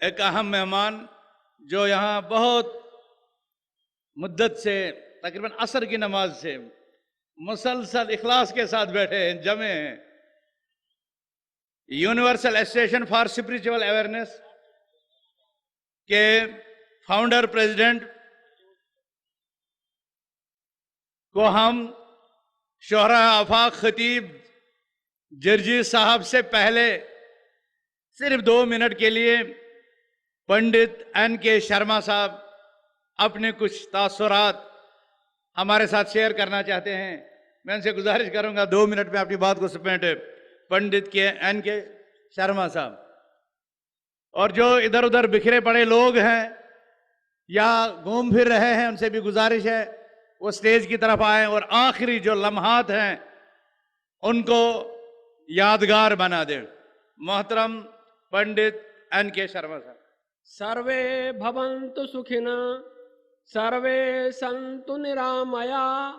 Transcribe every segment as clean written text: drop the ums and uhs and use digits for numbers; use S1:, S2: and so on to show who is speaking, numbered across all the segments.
S1: एक अहम मेहमान जो यहाँ बहुत मुद्दत से तकरीबन असर की नमाज से मुसलसल इखलास के साथ बैठे हैं, जमे हैं। Universal association for spiritual awareness के फाउंडर प्रेसिडेंट को हम शोहरा आफाक खतीब जर्जी साहब से पहले सिर्फ 2 मिनट के लिए पंडित N.K. शर्मा साहब अपने कुछ तासुरात हमारे साथ शेयर करना चाहते हैं। मैं उनसे गुजारिश करूंगा 2 मिनट में अपनी बात को समेटे। पंडित N.K. शर्मा साहब और जो इधर उधर बिखरे पड़े लोग हैं या घूम फिर रहे हैं, उनसे भी गुजारिश है वो स्टेज की तरफ आए और आखिरी जो लम्हात हैं उनको यादगार बना दें। मोहतरम पंडित N.K. शर्मा साहब।
S2: सर्वे भवन्तु सुखिनः, सर्वे सन्तु निरामया,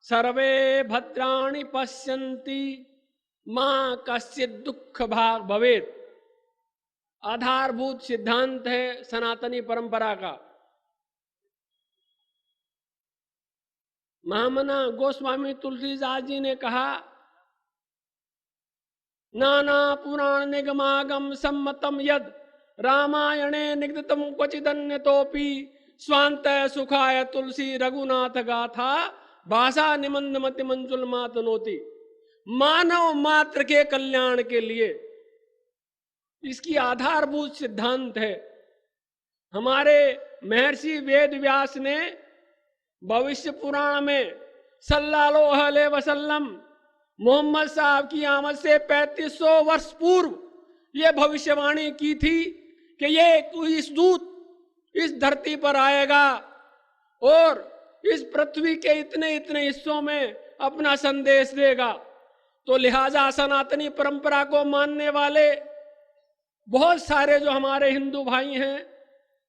S2: सर्वे भद्राणि पश्यन्ति, मां कश्चित् दुःख भाग भवेत्। आधारभूत सिद्धांत है सनातनी परंपरा का। महामना गोस्वामी तुलसीदास जी ने कहा, नाना पुराण निगमागम सम्मतम यद रामायणे निगदितम क्वचिदन्यतोपि स्वांत सुखाय तुलसी रघुनाथ गाथा भाषा निमंद मति मंजुल मातनोति। मानव मात्र के कल्याण के लिए इसकी आधारभूत सिद्धांत है। हमारे महर्षि वेद व्यास ने भविष्य पुराण में सल्लल्लाहु अलैहि वसल्लम मोहम्मद साहब की आमद से 3500 वर्ष पूर्व यह भविष्यवाणी की थी कि ये इस दूत इस धरती पर आएगा और इस पृथ्वी के इतने इतने हिस्सों में अपना संदेश देगा। तो लिहाजा सनातनी परंपरा को मानने वाले बहुत सारे जो हमारे हिंदू भाई हैं,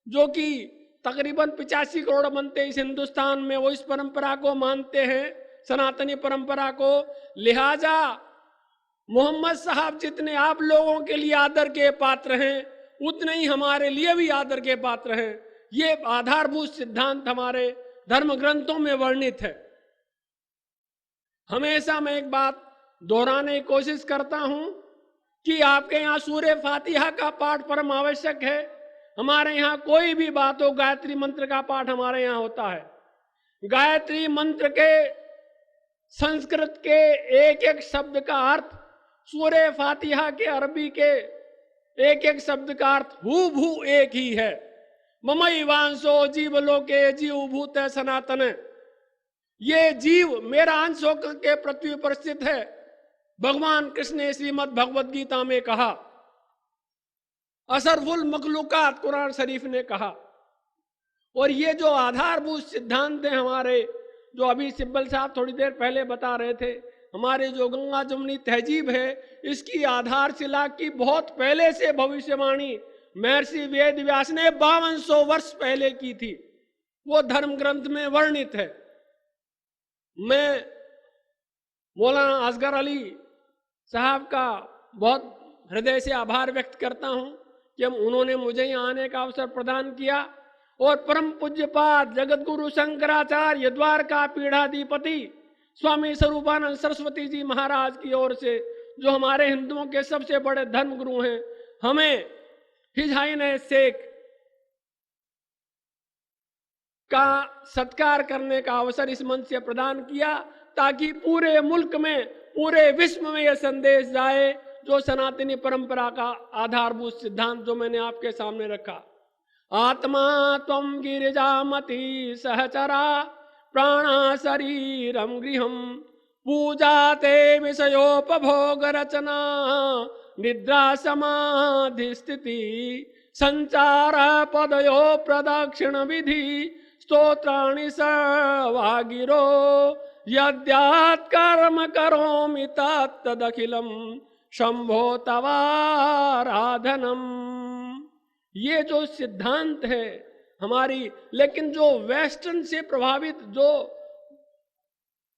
S2: जो कि तकरीबन 85 करोड़ बनते इस हिंदुस्तान में, वो इस परंपरा को मानते हैं, सनातनी परंपरा को। लिहाजा मोहम्मद साहब जितने आप लोगों के लिए आदर के पात्र हैं, उतने ही हमारे लिए भी आदर के पात्र हैं। ये आधारभूत सिद्धांत हमारे धर्म ग्रंथों में वर्णित है। हमेशा मैं एक बात दोहराने की कोशिश करता हूं कि आपके यहाँ सूर्य फातिहा का पाठ परम आवश्यक है। हमारे यहाँ कोई भी बात हो, गायत्री मंत्र का पाठ हमारे यहाँ होता है। गायत्री मंत्र के संस्कृत के एक एक शब्द का अर्थ, सूर्य फातिहा के अरबी के एक एक शब्द का अर्थ हूबहू एक ही है। ममई वांसो जीव लोके जीव भूत सनातन। ये जीव मेरा अंश होकर के पृथ्वी पर स्थित है। भगवान कृष्ण ने श्रीमद् भगवद गीता में कहा, असरफुल मखलूकात कुरान शरीफ ने कहा। और ये जो आधारभूत सिद्धांत है हमारे, जो अभी सिब्बल साहब थोड़ी देर पहले बता रहे थे, हमारे जो गंगा जमुनी तहजीब है, इसकी आधारशिला की बहुत पहले से भविष्यवाणी महर्षि वेद व्यास ने 5200 वर्ष पहले की थी। वो धर्म ग्रंथ में वर्णित है। मैं मौलाना असगर अली साहब का बहुत हृदय से आभार व्यक्त करता हूं कि उन्होंने मुझे यहाँ आने का अवसर प्रदान किया। और परम पूज्यपाद जगत गुरु शंकराचार्य द्वारका पीठाधिपति स्वामी स्वरूपानंद सरस्वती जी महाराज की ओर से, जो हमारे हिंदुओं के सबसे बड़े धर्म गुरु हैं, हमें हिज हाइनेस शेख का सत्कार करने का अवसर इस मंच से प्रदान किया, ताकि पूरे मुल्क में, पूरे विश्व में यह संदेश जाए जो सनातनी परंपरा का आधारभूत सिद्धांत जो मैंने आपके सामने रखा। आत्मा त्वं गिरिजामति सहचरा प्राणा शरीरम गृहम पूजा ते विषयोपभोग रचना निद्रा समाधि स्थिति संचार पदयो प्रदक्षिण विधि स्तोत्राणि सर्वागिरो यद्यात् कर्म करोमि तत्तदखिलम शंभो तवाराधनम। ये जो सिद्धांत है हमारी, लेकिन जो वेस्टर्न से प्रभावित जो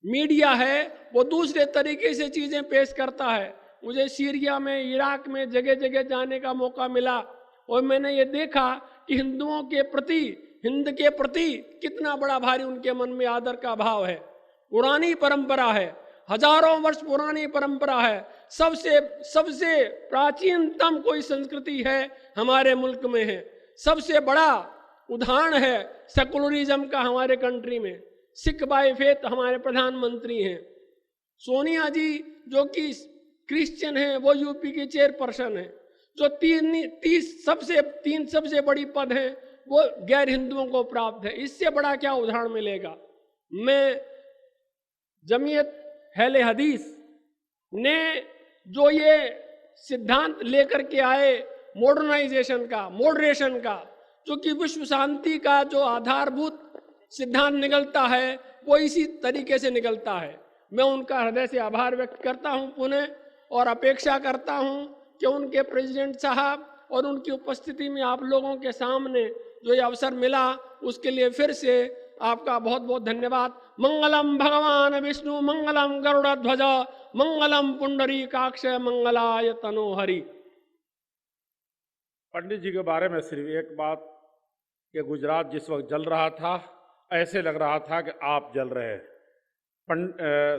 S2: मीडिया है वो दूसरे तरीके से चीजें पेश करता है। मुझे सीरिया में, इराक में जगह जगह जाने का मौका मिला और मैंने ये देखा कि हिंदुओं के प्रति, हिंद के प्रति कितना बड़ा भारी उनके मन में आदर का भाव है। पुरानी परंपरा है, हजारों वर्ष पुरानी परंपरा है, सबसे प्राचीनतम कोई संस्कृति है हमारे मुल्क में है। सबसे बड़ा उदाहरण है सेकुलरिज्म का हमारे कंट्री में। सिख बाय फेथ हमारे प्रधानमंत्री हैं। सोनिया जी जो कि क्रिश्चियन हैं वो यूपी की चेयरपर्सन है। जो तीन सबसे बड़ी पद हैं वो गैर हिंदुओं को प्राप्त है। इससे बड़ा क्या उदाहरण मिलेगा। मैं जमीयत अहले हदीस ने जो ये सिद्धांत लेकर के आए मॉडर्नाइजेशन का, मॉडरेशन का, जो कि विश्व शांति का जो आधारभूत सिद्धांत निकलता है वो इसी तरीके से निकलता है। मैं उनका हृदय से आभार व्यक्त करता हूं पुनः, और अपेक्षा करता हूं कि उनके प्रेसिडेंट साहब और उनकी उपस्थिति में आप लोगों के सामने जो ये अवसर मिला उसके लिए फिर से आपका बहुत बहुत धन्यवाद। मंगलम भगवान विष्णु, मंगलम गरुड़ध्वज, मंगलम पुंडरीकाक्ष, मंगलाय तनोहरि।
S3: पंडित जी के बारे में सिर्फ एक बात कि गुजरात जिस वक्त जल रहा था ऐसे लग रहा था कि आप जल रहे।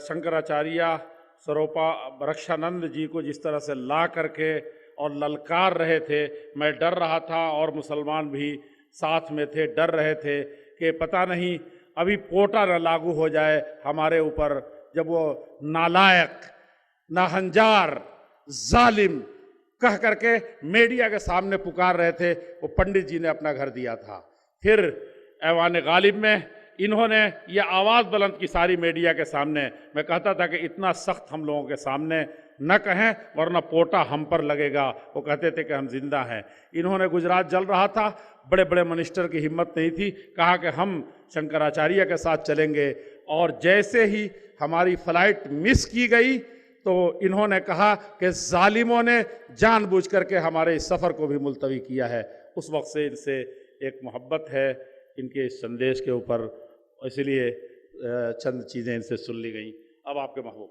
S3: शंकराचार्य स्वरूपा रक्षानंद जी को जिस तरह से ला करके और ललकार रहे थे, मैं डर रहा था और मुसलमान भी साथ में थे, डर रहे थे कि पता नहीं अभी पोटा न लागू हो जाए हमारे ऊपर, जब वो नालायक, नाहंजार, जालिम कह करके मीडिया के सामने पुकार रहे थे। वो पंडित जी ने अपना घर दिया था। फिर ऐवान गालिब में इन्होंने ये आवाज़ बुलंद की सारी मीडिया के सामने। मैं कहता था कि इतना सख्त हम लोगों के सामने न कहें वरना पोटा हम पर लगेगा। वो कहते थे कि हम जिंदा हैं। इन्होंने गुजरात जल रहा था, बड़े बड़े मिनिस्टर की हिम्मत नहीं थी, कहा कि हम शंकराचार्य के साथ चलेंगे। और जैसे ही हमारी फ्लाइट मिस की गई तो इन्होंने कहा कि जालिमों ने जानबूझ करके हमारे इस सफ़र को भी मुलतवी किया है। उस वक्त से इनसे एक मोहब्बत है इनके इस संदेश के ऊपर, इसलिए चंद चीज़ें इनसे सुन ली गई। अब आपके महबूब